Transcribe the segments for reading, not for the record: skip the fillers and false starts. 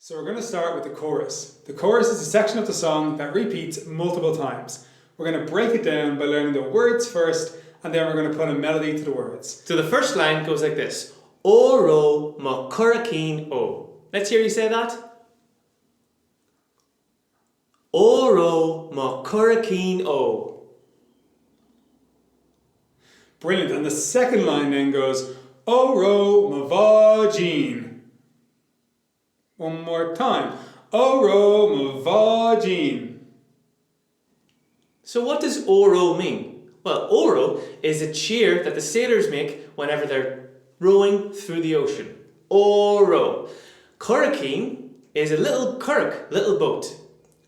So we're going to start with the chorus. The chorus is a section of the song that repeats multiple times. We're going to break it down by learning the words first, and then we're going to put a melody to the words. So the first line goes like this. O ro ma curraceen o. Let's hear you say that. O ro ma curraceen o. Brilliant. And the second line then goes, O ro ma Bháidín. One more time. O ro ma Bháidín. So what does oro mean? Well, oro is a cheer that the sailors make whenever they're rowing through the ocean. Oro. Curraceen is a little currach, little boat.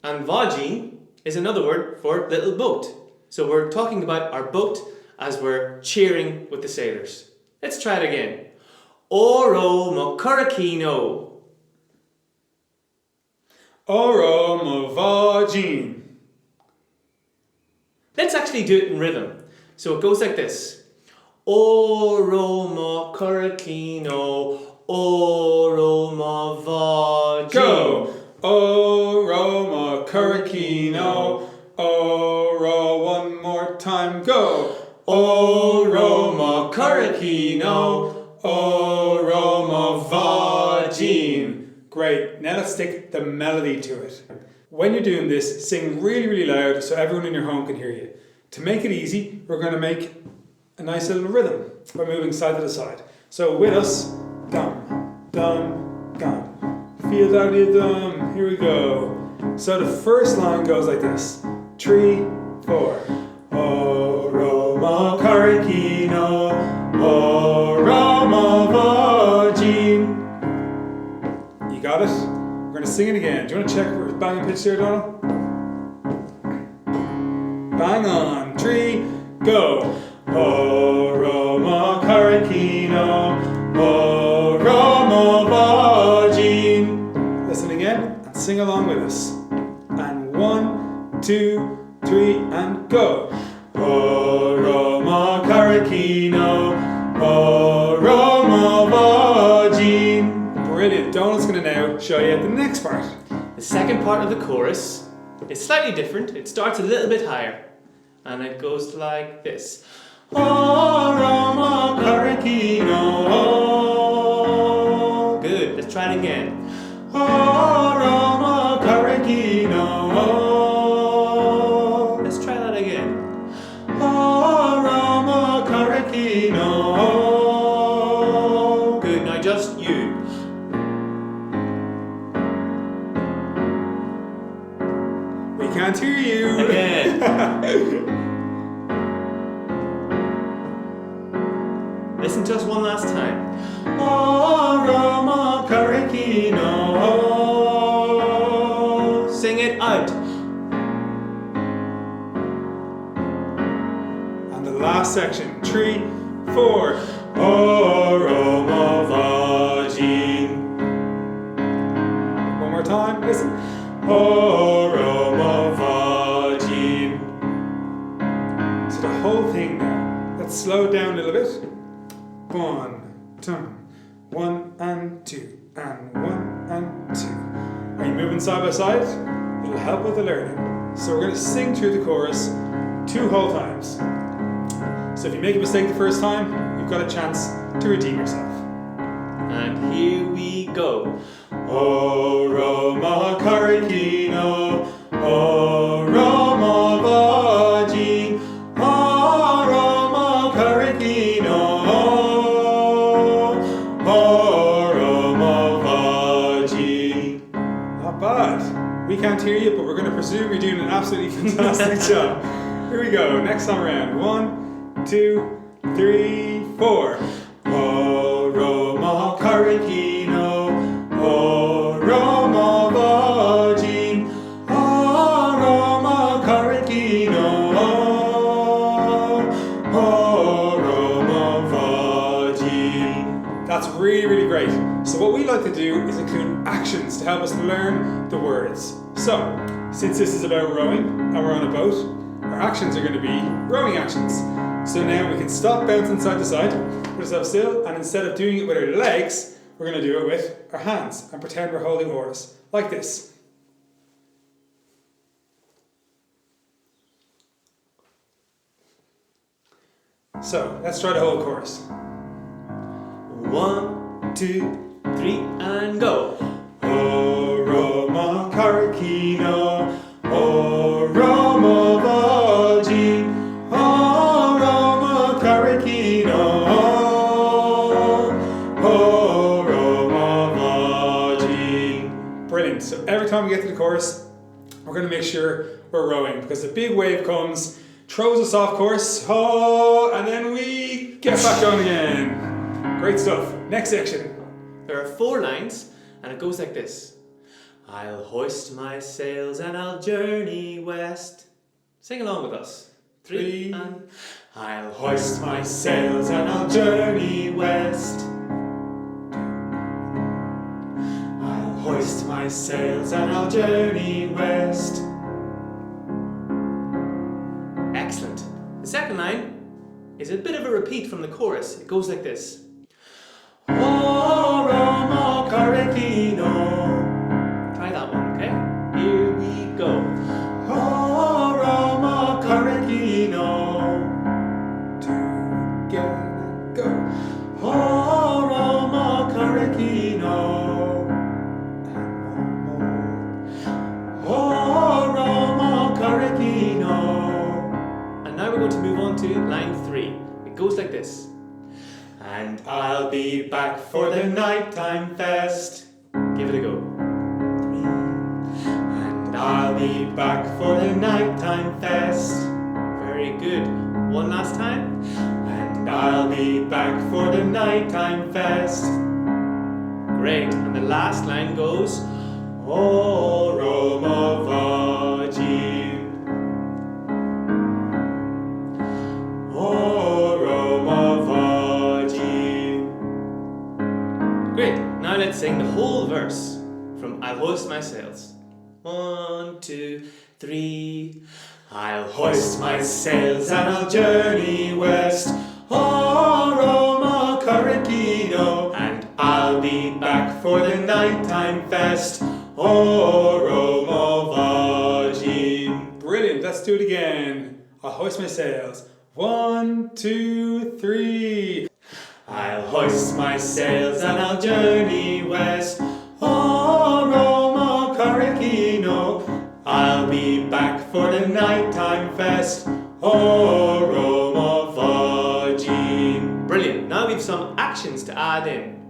And Bháidín is another word for little boat. So we're talking about our boat as we're cheering with the sailors. Let's try it again. Oro ma curraceen o. O ro ma Bháidín. Let's actually do it in rhythm. So it goes like this. O ro ma curraceen o. O ro ma Bháidín. Go! O ro ma curraceen o. O ro, one more time, go! O ro ma curraceen o. O ro ma Bháidín. Great, now let's stick the melody to it. When you're doing this, sing really, really loud so everyone in your home can hear you. To make it easy, we're going to make a nice little rhythm by moving side to side. So with us, dum, dum, dum. Feel that rhythm, here we go. So the first line goes like this. 3, 4. O ro ma curraceen o ro ma Bháidín. You got it? We're going to sing it again. Do you want to check if we're bang on pitch there, Dónal? Bang on. 3, go. O ro ma curraceen o ro ma Bháidín. Listen again and sing along with us. And 1, 2, 3, and go. O ro ma curraceen o ro ma Bháidín. Brilliant. Dónal's going to now show you the next part. The second part of the chorus is slightly different. It starts a little bit higher. And it goes like this. O ro ma curraceen o. Good. Let's try it again. O ro ma curraceen o. Let's try that again. O ro ma curraceen o. Good. Now just you. We can't hear you. Again. Listen to us one last time. O ro ma curraceen o. Sing it out. And the last section. 3, 4. O ro ma Bháidín. One more time. Listen. O ro ma Bháidín. So the whole thing now. Let's slow it down a little bit. 1, 2, 1 and 2, and 1 and 2. Are you moving side by side? It'll help with the learning. So we're going to sing through the chorus 2 whole times. So if you make a mistake the first time, you've got a chance to redeem yourself. And here we go. O ro ma curraceen o ro ma Bháidín. O ro ma curraceen o ro ma Bháidín. Not bad. We can't hear you, but we're going to presume you're doing an absolutely fantastic job. Here we go. Next time around. 1, 2, 3, 4. O ro ma curraceen o ro ma Bháidín. O ro ma curraceen o ro ma Bháidín. That's really, really great. So what we like to do is include actions to help us learn the words. So, since this is about rowing and we're on a boat, our actions are going to be rowing actions. So now we can stop bouncing side to side, put ourselves still, and instead of doing it with our legs, we're going to do it with our hands and pretend we're holding oars, like this. So, let's try the whole chorus. 1, 2, 3, and go. O Roma Carcino, O Roma Bháidín, O Roma Carcino, O Roma Bháidín. Brilliant. So every time we get to the chorus, we're going to make sure we're rowing because the big wave comes, throws us off course, and then we get back on again. Great stuff. Next section. There are 4 lines, and it goes like this. I'll hoist my sails and I'll journey west. Sing along with us. 3 and I'll hoist my sails and I'll journey west. I'll hoist my sails and I'll journey west. Excellent. The second line is a bit of a repeat from the chorus. It goes like this. O Roma Carcino. Try that one, okay? Here we go. O Roma Carcino. Together, go. O Roma Carcino. O Roma Carcino. And now we're going to move on to line 3. It goes like this. And I'll be back for the nighttime fest. Give it a go. 3. And I'll be back for the nighttime fest. Very good. One last time. And I'll be back for the nighttime fest. Great. And the last line goes, O Roma Bháidín. O Roma Bháidín. Great. Now let's sing the whole verse from I'll hoist my sails. 1, 2, 3. I'll hoist my sails and I'll journey west. O Roma Carcino. And I'll be back for the nighttime fest. O Roma Bháidín. Brilliant. Let's do it again. I'll hoist my sails. 1, 2, 3. I'll hoist my sails and I'll journey west. O Roma Carcino. I'll be back for the nighttime fest. O Roma Bháidín. Brilliant. Now we've some actions to add in.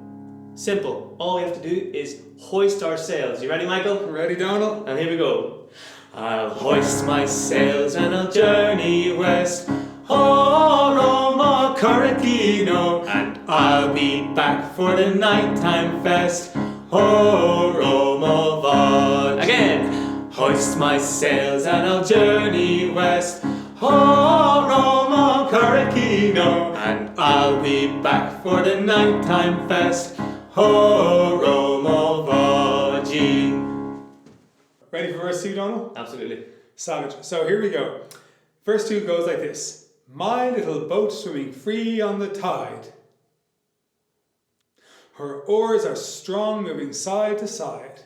Simple. All we have to do is hoist our sails. You ready, Michael? Ready, Donal? And here we go. I'll hoist my sails and I'll journey west. O Roma Carcino. And I'll be back for the nighttime fest. O Roma Bháidín. Again. Hoist my sails and I'll journey west. O Roma Carcino. And I'll be back for the nighttime fest. O Roma Bháidín. Ready for verse 2, Donal? Absolutely. Savage. So here we go. Verse 2 goes like this. My little boat swimming free on the tide. Her oars are strong, moving side to side.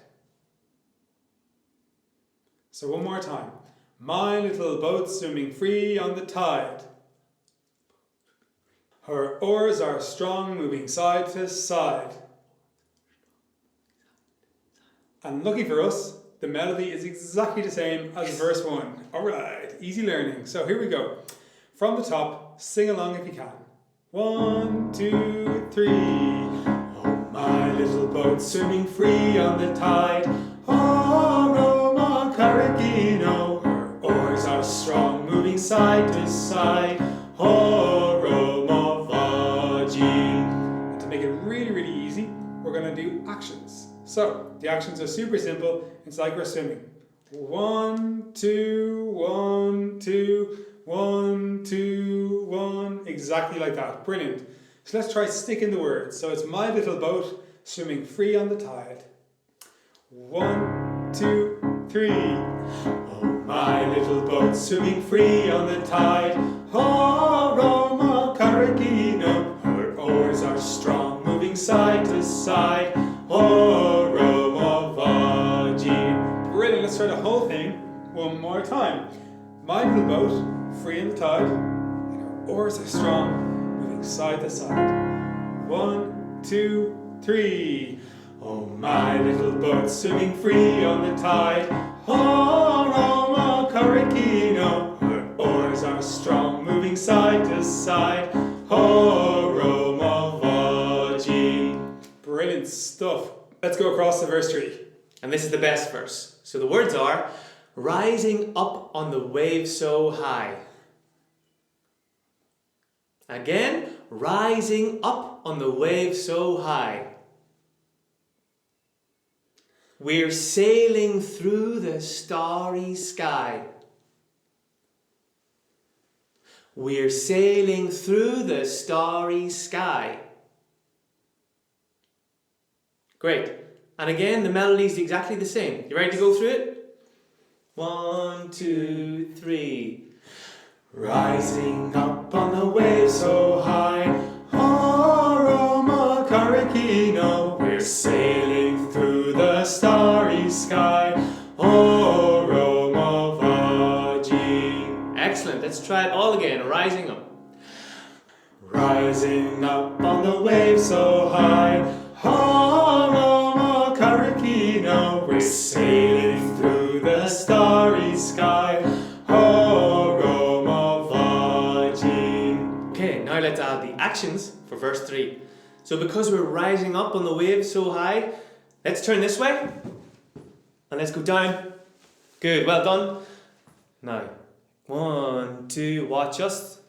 So one more time. My little boat swimming free on the tide. Her oars are strong, moving side to side. And lucky for us, the melody is exactly the same as verse 1. Alright, easy learning. So here we go. From the top, sing along if you can. 1, 2, 3. Oh, my little boat swimming free on the tide. Oh, Roma Carcino. Her oars are strong, moving side to side. Oh, Roma Bháidín. And to make it really, really easy, we're going to do actions. So, the actions are super simple. It's like we're swimming. 1, 2, 1, 2, 1, 2, 1. Exactly like that. Brilliant. So let's try sticking the words. So it's my little boat swimming free on the tide. 1, 2, 3. Oh, my little boat swimming free on the tide. Oh, Roma Carcino. Her oars are strong, moving side to side. My little boat, free in the tide, and her oars are strong, moving side to side. 1, 2, 3. Oh, my little boat swimming free on the tide. Oh, Roma Caricino. Her oars are strong, moving side to side. Oh, Roma Bháidín. Brilliant stuff. Let's go across to verse 3. And this is the best verse. So the words are, rising up on the wave so high. Again, rising up on the wave so high. We're sailing through the starry sky. We're sailing through the starry sky. Great. And again, the melody is exactly the same. You ready to go through it? 1, 2, 3. Rising up on the wave so high. Oh, Roma Caricino. We're sailing through the starry sky. Oh, Roma Bháidín. Excellent. Let's try it all again. Rising up. Rising up on the wave so high. Oh, Roma Caricino. We're sailing through the starry sky. Oh, Roma Bháidín. Okay, now let's add the actions for verse 3. So because we're rising up on the wave so high, let's turn this way and let's go down. Good, well done. Now, 1, 2, watch us.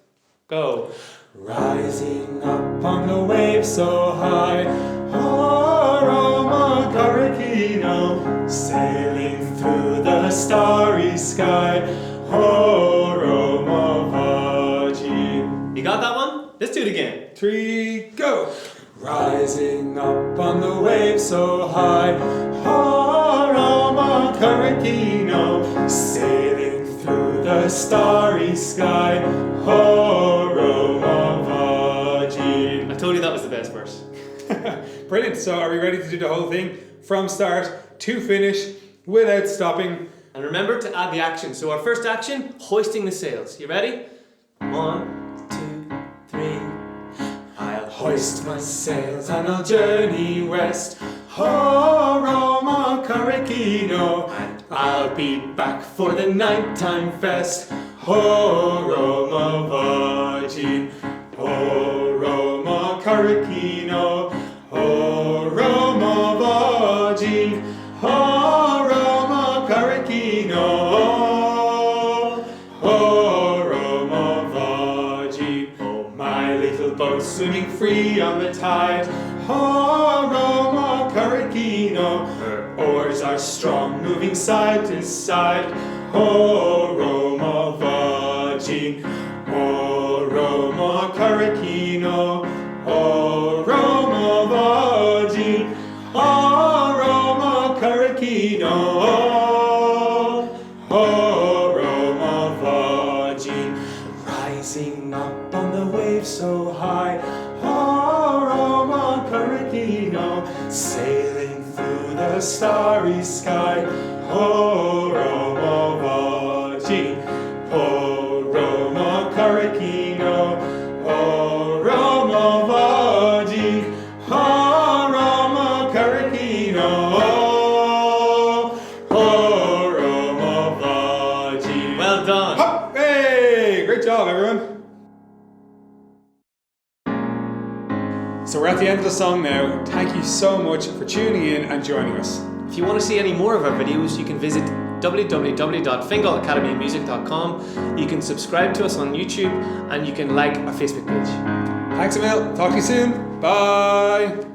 Go. Rising up on the wave so high. Oh, Roma Caricino. Sailing through the starry sky. Oh, Roma Bháidín. You got that one? Let's do it again. 3, go! Rising up on the wave so high. Oh, Roma Caricino. Sailing through the starry sky. Oh, Roma Bháidín. I told you that was the best verse. Brilliant. So are we ready to do the whole thing from start to finish without stopping? And remember to add the action. So our first action, hoisting the sails. You ready? 1, 2, 3. I'll hoist my sails and I'll journey west. Oh, Roma Caricino. And I'll be back for the nighttime fest. Oh, Roma Bháidín. Oh, Roma Caricino. Oh, Roma Bháidín. Oh, Roma Caricino. Oh, Roma Bháidín. Oh, my little boat swimming free on the tide. Oh, Roma Caricino. Her oars are strong, moving side to side. Oh, Roma Bháidín. Oh, Roma Caricino. Oh, Roma Bháidín. Oh, Roma Caricino. Oh, Roma Bháidín. Rising up on the wave so high. Oh, Roma Caricino. Sailing through the starry sky. Oh, Roma Bháidín. Oh, Roma Caricino. Oh, Roma Bháidín. Oh, Roma Caricino. Oh, Roma Bháidín. Well done. Hop! Hey! Great job, everyone. So we're at the end of the song now. Thank you so much for tuning in and joining us. If you want to see any more of our videos, you can visit www.fingalacademymusic.com. You can subscribe to us on YouTube and you can like our Facebook page. Thanks a mil. Talk to you soon. Bye.